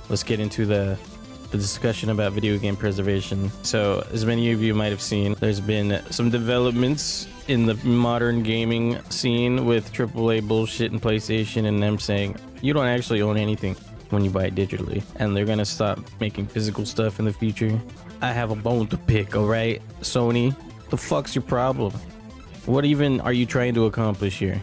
let's get into the discussion about video game preservation. So, as many of you might have seen, there's been some developments in the modern gaming scene with AAA bullshit and PlayStation, and them saying you don't actually own anything when you buy it digitally, and they're gonna stop making physical stuff in the future. I have a bone to pick, alright? Sony, the fuck's your problem? What even are you trying to accomplish here?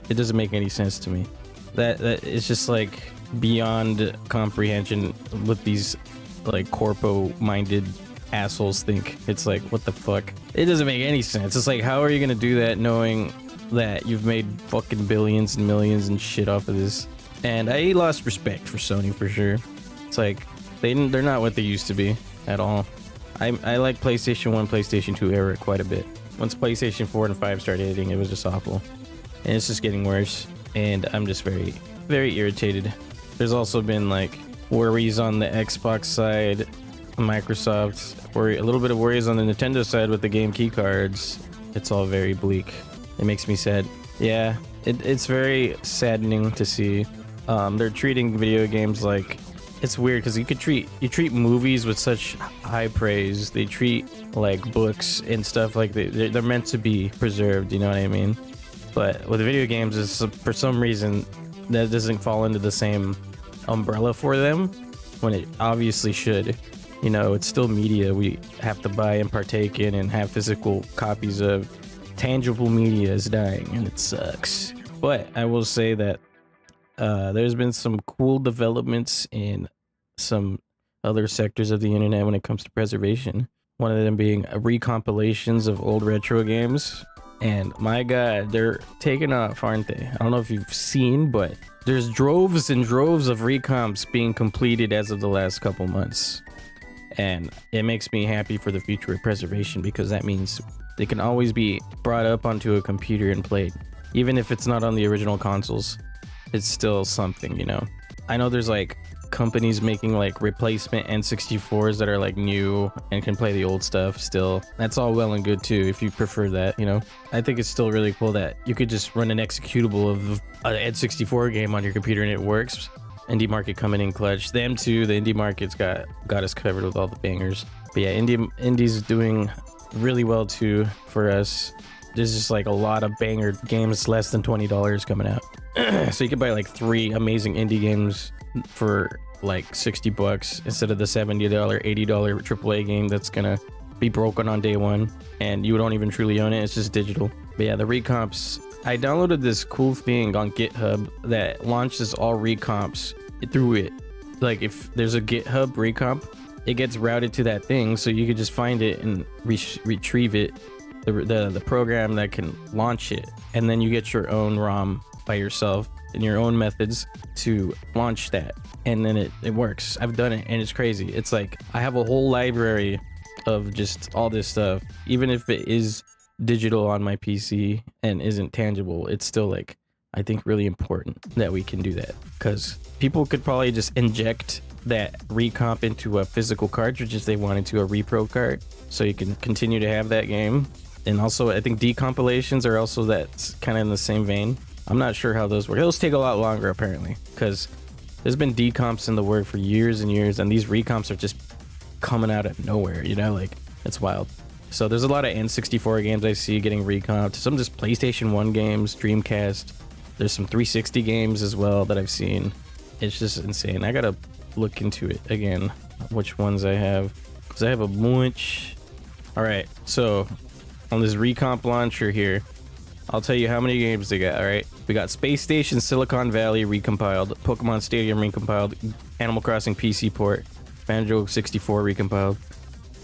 It doesn't make any sense to me. That it's just like beyond comprehension with these like corpo-minded assholes think. It's like, what the fuck? It doesn't make any sense. It's like, how are you gonna do that knowing that you've made fucking billions and millions and shit off of this? And I lost respect for Sony for sure. It's like they're not what they used to be at all. I like PlayStation 1, PlayStation 2 era quite a bit. Once PlayStation 4 and 5 started hitting, it was just awful. And it's just getting worse. And I'm just very, very irritated. There's also been like worries on the Xbox side, Microsoft, or a little bit of worries on the Nintendo side with the game key cards. It's all very bleak. It makes me sad. Yeah, it's very saddening to see. They're treating video games like, it's weird because you treat movies with such high praise. They treat like books and stuff like they're meant to be preserved, you know what I mean? But with video games, it's, for some reason that doesn't fall into the same umbrella for them when it obviously should. You know, it's still media we have to buy and partake in and have physical copies of. Tangible media is dying and it sucks. But I will say that there's been some cool developments in some other sectors of the internet when it comes to preservation. One of them being recompilations of old retro games. And my god, they're taking off, aren't they? I don't know if you've seen, but there's droves and droves of recomps being completed as of the last couple months. And it makes me happy for the future of preservation because that means they can always be brought up onto a computer and played. Even if it's not on the original consoles, it's still something, you know? I know there's like companies making like replacement N64s that are like new and can play the old stuff still. That's all well and good too if you prefer that, you know? I think it's still really cool that you could just run an executable of an N64 game on your computer and it works. Indie market coming in clutch. Them too, the indie market's got us covered with all the bangers. But yeah, indie's doing really well too for us. There's just like a lot of banger games less than $20 coming out. So you can buy like 3 amazing indie games for like $60 instead of the $70, $80 AAA game that's gonna be broken on day one and you don't even truly own it. It's just digital. But yeah, the recomps, I downloaded this cool thing on GitHub that launches all recomps through it. Like if there's a GitHub recomp, it gets routed to that thing, so you could just find it and retrieve it, the program that can launch it, and then you get your own ROM by yourself and your own methods to launch that, and then it works. I've done it and it's crazy. It's like I have a whole library of just all this stuff. Even if it is digital on my PC and isn't tangible, it's still like, I think, really important that we can do that, because people could probably just inject that recomp into a physical cartridge if they wanted to, a repro card, so you can continue to have that game. And also I think decompilations are also that's kind of in the same vein. I'm not sure how those work. Those take a lot longer apparently, because there's been decomps in the work for years and years, and these recomps are just coming out of nowhere, you know, like it's wild. So there's a lot of N64 games I see getting recomped, some just PlayStation 1 games, Dreamcast. There's some 360 games as well that I've seen. It's just insane. I gotta look into it again, which ones I have, because I have a bunch. All right, so on this recomp launcher here, I'll tell you how many games they got. All right, we got Space Station Silicon Valley recompiled, Pokemon Stadium recompiled, Animal Crossing PC port, Banjo 64 recompiled,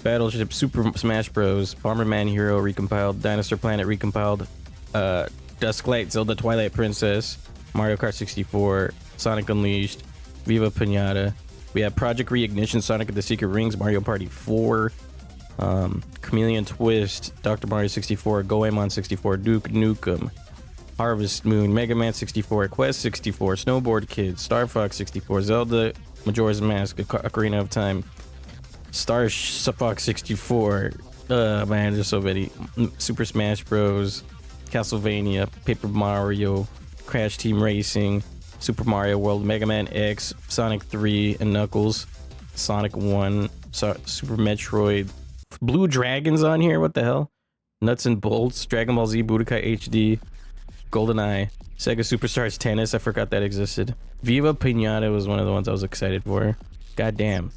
Battleship Super Smash Bros, Bomberman Hero recompiled, Dinosaur Planet recompiled, Dusklight Zelda Twilight Princess, Mario Kart 64, Sonic Unleashed, Viva Pinata. We have Project Reignition, Sonic and the Secret Rings, Mario Party 4, Chameleon Twist, Dr. Mario 64, Goemon 64, Duke Nukem, Harvest Moon, Mega Man 64, Quest 64, Snowboard Kids, Star Fox 64, Zelda Majora's Mask, Ocarina of Time, Star Fox 64, man, there's so many, Super Smash Bros, Castlevania, Paper Mario, Crash Team Racing, Super Mario World, Mega Man X, Sonic 3 and Knuckles, Sonic 1, Super Metroid, Blue Dragon's on here, what the hell? Nuts and Bolts, Dragon Ball Z Budokai HD, GoldenEye, Sega Superstars Tennis, I forgot that existed. Viva Pinata was one of the ones I was excited for. Goddamn,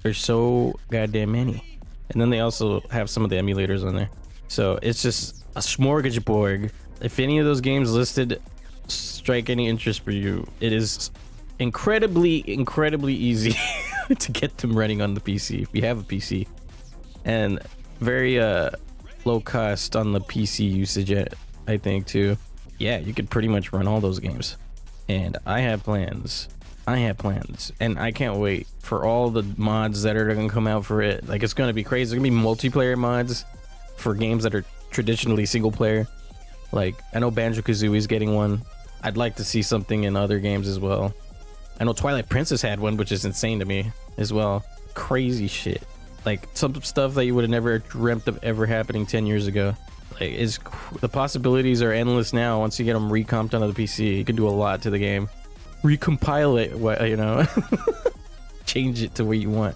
there's so goddamn many. And then they also have some of the emulators on there. So it's just a smorgasbord. If any of those games listed strike any interest for you, it is incredibly easy to get them running on the PC if you have a PC, and very low cost on the PC usage, I think, too. Yeah, you could pretty much run all those games, and I have plans, and I can't wait for all the mods that are gonna come out for it. Like, it's gonna be crazy. There's gonna be multiplayer mods for games that are traditionally single player. Like, I know Banjo-Kazooie's getting one. I'd like to see something in other games as well. I know Twilight Princess had one, which is insane to me as well. Crazy shit. Like, some stuff that you would have never dreamt of ever happening 10 years ago. Like, the possibilities are endless now. Once you get them recomped onto the PC, you can do a lot to the game. Recompile it, you know, change it to what you want.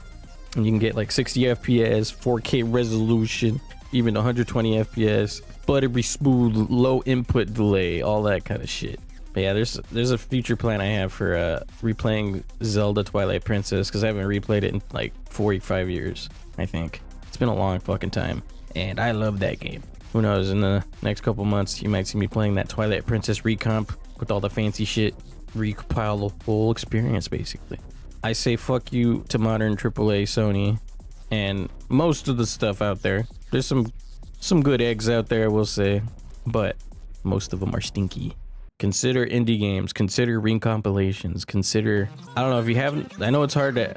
And you can get like 60 FPS, 4K resolution, even 120 FPS, buttery smooth, low input delay, all that kind of shit. But yeah, there's a future plan I have for replaying Zelda Twilight Princess, because I haven't replayed it in like 45 years, I think. It's been a long fucking time, and I love that game. Who knows, in the next couple months, you might see me playing that Twilight Princess recomp with all the fancy shit, recompile the whole experience, basically. I say fuck you to modern AAA Sony, and most of the stuff out there. There's some good eggs out there, we'll say, but most of them are stinky. Consider indie games, consider recompilations, consider, I don't know, if you haven't, I know it's hard to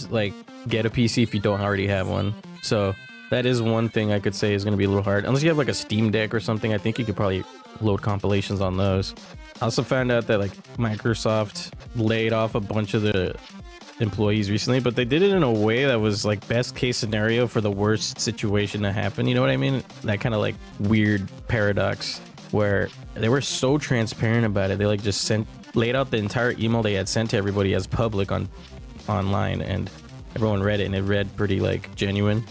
like get a PC if you don't already have one. So that is one thing I could say is going to be a little hard. Unless you have like a Steam Deck or something, I think you could probably load compilations on those. I also found out that like Microsoft laid off a bunch of the employees recently, but they did it in a way that was like best case scenario for the worst situation to happen. You know what I mean? That kind of like weird paradox where they were so transparent about it. They like just laid out the entire email they had sent to everybody as public online, and everyone read it, and it read pretty like genuine.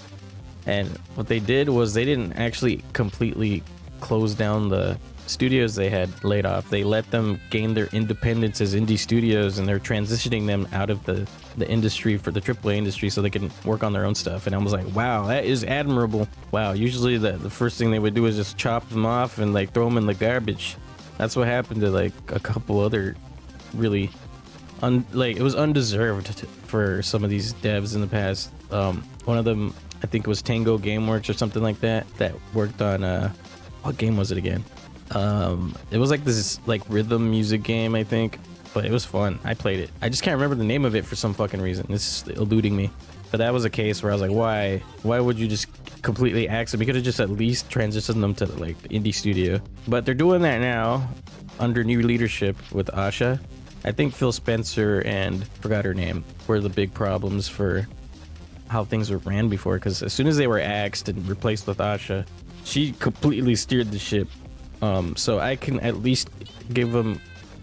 And what they did was they didn't actually completely close down the studios they had laid off. They let them gain their independence as indie studios, and they're transitioning them out of the industry for the AAA industry so they can work on their own stuff. And I was like, wow, that is admirable. Wow, usually the first thing they would do is just chop them off and like throw them in the garbage. That's what happened to like a couple other really it was undeserved for some of these devs in the past. One of them, I think it was Tango Gameworks or something like that worked on what game was it again? It was like this like rhythm music game, I think, but it was fun. I played it. I just can't remember the name of it for some fucking reason. It's eluding me. But that was a case where I was like, why would you just completely axe them? You could have just at least transitioned them to like indie studio. But they're doing that now under new leadership with Asha. I think Phil Spencer and forgot her name were the big problems for how things were ran before, because as soon as they were axed and replaced with Asha, she completely steered the ship. So I can at least give them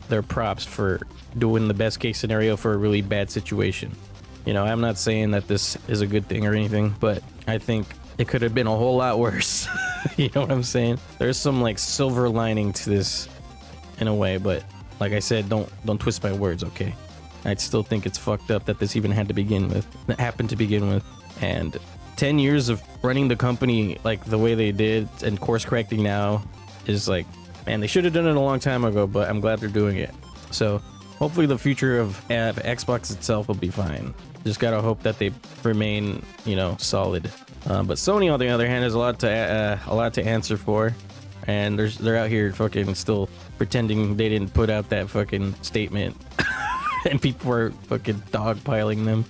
their props for doing the best case scenario for a really bad situation. You know, I'm not saying that this is a good thing or anything, but I think it could have been a whole lot worse. You know what I'm saying? There's some like silver lining to this in a way, but like I said, don't twist my words, okay? I still think it's fucked up that this even happened to begin with. And 10 years of running the company like the way they did and course correcting now is like, man, they should have done it a long time ago, but I'm glad they're doing it. So hopefully the future of Xbox itself will be fine. Just gotta hope that they remain, you know, solid. But Sony, on the other hand, has a lot to answer for, and they're out here fucking still pretending they didn't put out that fucking statement, and people are fucking dogpiling them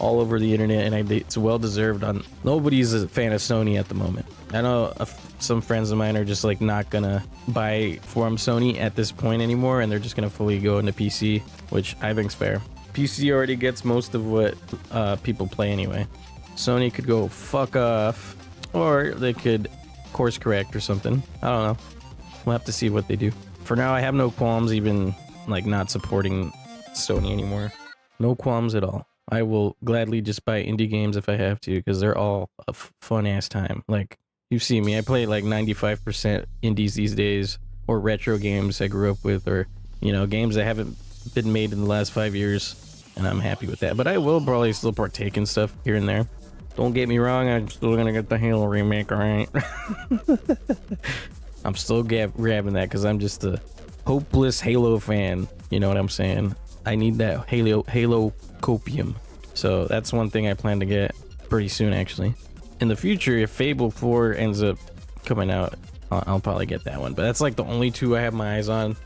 all over the internet, and it's well deserved. Nobody's a fan of Sony at the moment. I know some friends of mine are just like not gonna buy from Sony at this point anymore, and they're just gonna fully go into PC, which I think's fair. PC already gets most of what people play anyway. Sony could go fuck off, or they could course correct or something. I don't know. We'll have to see what they do. For now, I have no qualms even like not supporting Sony anymore. No qualms at all. I will gladly just buy indie games if I have to, because they're all a fun ass time. Like, you see me, I play like 95% indies these days, or retro games I grew up with, or, you know, games that haven't been made in the last 5 years, and I'm happy with that. But I will probably still partake in stuff here and there. Don't get me wrong, I'm still gonna get the Halo remake, alright? I'm still grabbing that because I'm just a hopeless Halo fan. You know what I'm saying? I need that Halo copium. So that's one thing I plan to get pretty soon, actually. In the future, if Fable 4 ends up coming out, I'll probably get that one. But that's like the only two I have my eyes on.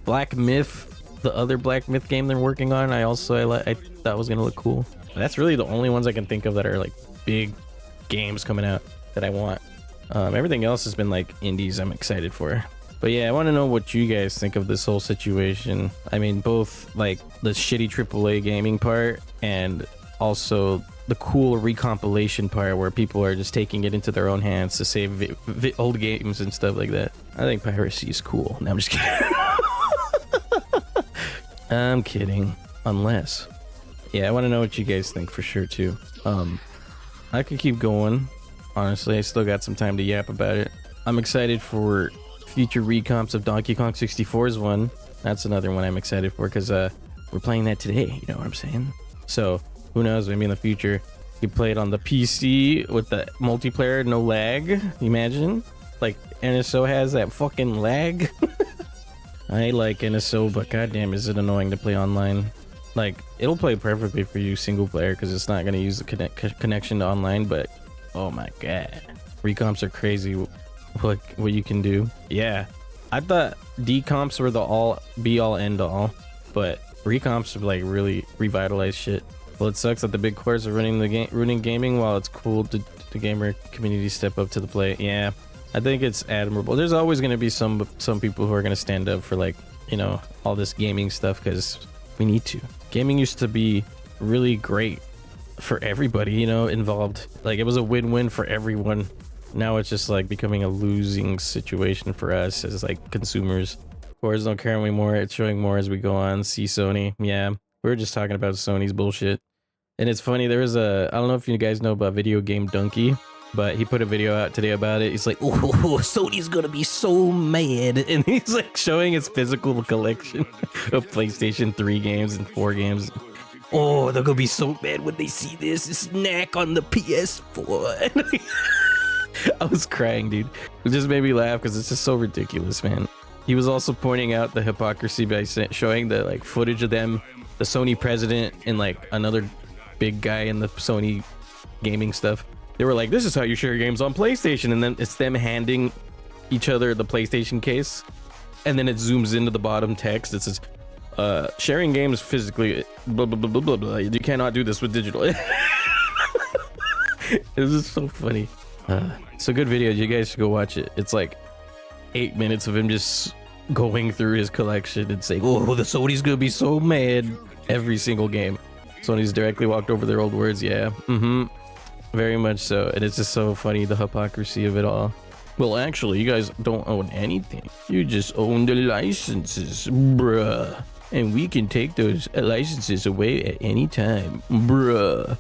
Black Myth, the other Black Myth game they're working on, I thought was gonna look cool. But that's really the only ones I can think of that are like big games coming out that I want. Everything else has been like indies I'm excited for. But yeah, I want to know what you guys think of this whole situation. I mean, both like the shitty AAA gaming part and also the cool recompilation part where people are just taking it into their own hands to save old games and stuff like that. I think piracy is cool. No, I'm just kidding. I'm kidding. Unless. Yeah, I want to know what you guys think for sure too. I could keep going. Honestly, I still got some time to yap about it. I'm excited for future recomps of Donkey Kong 64's one. That's another one I'm excited for because we're playing that today. You know what I'm saying? So who knows? Maybe in the future you play it on the PC with the multiplayer, no lag. Imagine, like NSO has that fucking lag. I like NSO, but goddamn, is it annoying to play online? Like, it'll play perfectly for you single player because it's not gonna use the connection to online. But oh my god, recomps are crazy. What you can do. Yeah, I thought decomps were the all be all end all, but recomps have like really revitalized shit. Well, it sucks that the big cores are ruining gaming while it's cool to the gamer community step up to the plate. Yeah, I think it's admirable. There's always going to be some people who are going to stand up for, like, you know, all this gaming stuff because we need to. Gaming used to be really great for everybody, you know, involved. Like, it was a win-win for everyone. Now it's just like becoming a losing situation for us as like consumers. Cores don't care anymore. It's showing more as we go on. See Sony. Yeah, we were just talking about Sony's bullshit. And it's funny, there was I don't know if you guys know about Video Game Donkey, but he put a video out today about it. He's like, oh, Sony's gonna be so mad. And he's like showing his physical collection of PlayStation 3 games and 4 games. Oh, they're gonna be so mad when they see this snack on the PS4. I was crying, dude. It just made me laugh because it's just so ridiculous, man. He was also pointing out the hypocrisy by showing the like footage of them, the Sony president and like another big guy in the Sony gaming stuff. They were like, this is how you share games on PlayStation, and then it's them handing each other the PlayStation case, and then it zooms into the bottom text. It says, sharing games physically, blah blah blah blah blah blah. You cannot do this with digital. It was just so funny. It's a good video. You guys should go watch it. It's like 8 minutes of him just going through his collection and saying, oh, the Sony's gonna be so mad. Every single game. Sony's directly walked over their old words. Yeah, very much so. And it's just so funny, the hypocrisy of it all. Well, actually, you guys don't own anything. You just own the licenses, bruh. And we can take those licenses away at any time, bruh.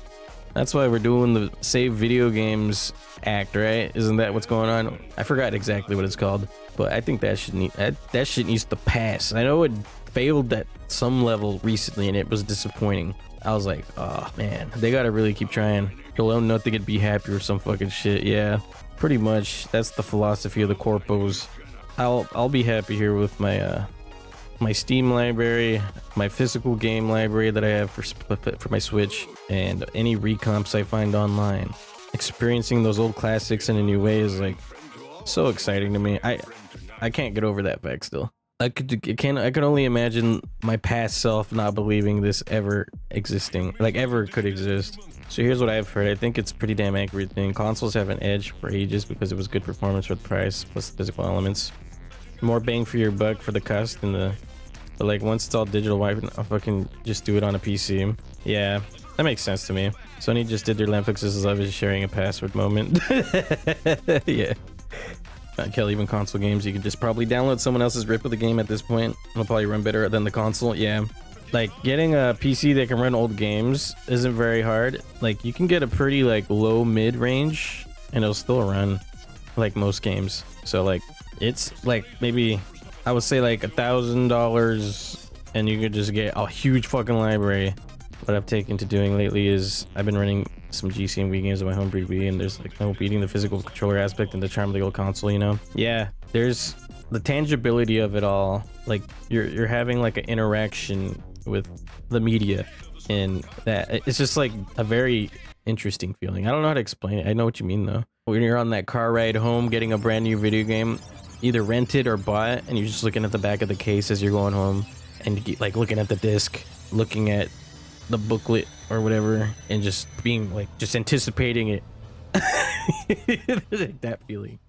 That's why we're doing the Save Video Games Act, right? Isn't that what's going on? I forgot exactly what it's called, but I think that shit needs to pass. I know it failed at some level recently, and it was disappointing. I was like, oh man, they gotta really keep trying. You'll own nothing and be happy or some fucking shit. Yeah, pretty much. That's the philosophy of the corpos. I'll be happy here with my my Steam library, my physical game library that I have for my Switch, and any recomps I find online. Experiencing those old classics in a new way is like so exciting to me. I can't get over that fact still. I could only imagine my past self not believing this ever existing, like ever could exist. So here's what I've heard. I think it's a pretty damn accurate thing. Consoles have an edge for ages because it was good performance for the price plus the physical elements. More bang for your buck for the cost and but like once it's all digital, why not fucking just do it on a PC? Yeah, that makes sense to me. Sony just did their Netflix's love is sharing a password moment. Yeah. Kill even console games. You can just probably download someone else's rip of the game at this point. It'll probably run better than the console. Yeah. Like getting a PC that can run old games isn't very hard. Like you can get a pretty like low mid range and it'll still run like most games. So like it's like maybe I would say like $1,000 and you could just get a huge fucking library. What I've taken to doing lately is I've been running some GC and Wii games on my home breed Wii, and there's like no beating the physical controller aspect and the charm of the old console, you know? Yeah, there's the tangibility of it all. Like you're having like an interaction with the media, and that it's just like a very interesting feeling. I don't know how to explain it. I know what you mean though. When you're on that car ride home getting a brand new video game, either rented or bought, and you're just looking at the back of the case as you're going home, and you like looking at the disc, looking at the booklet or whatever, and just being like just anticipating it. That feeling.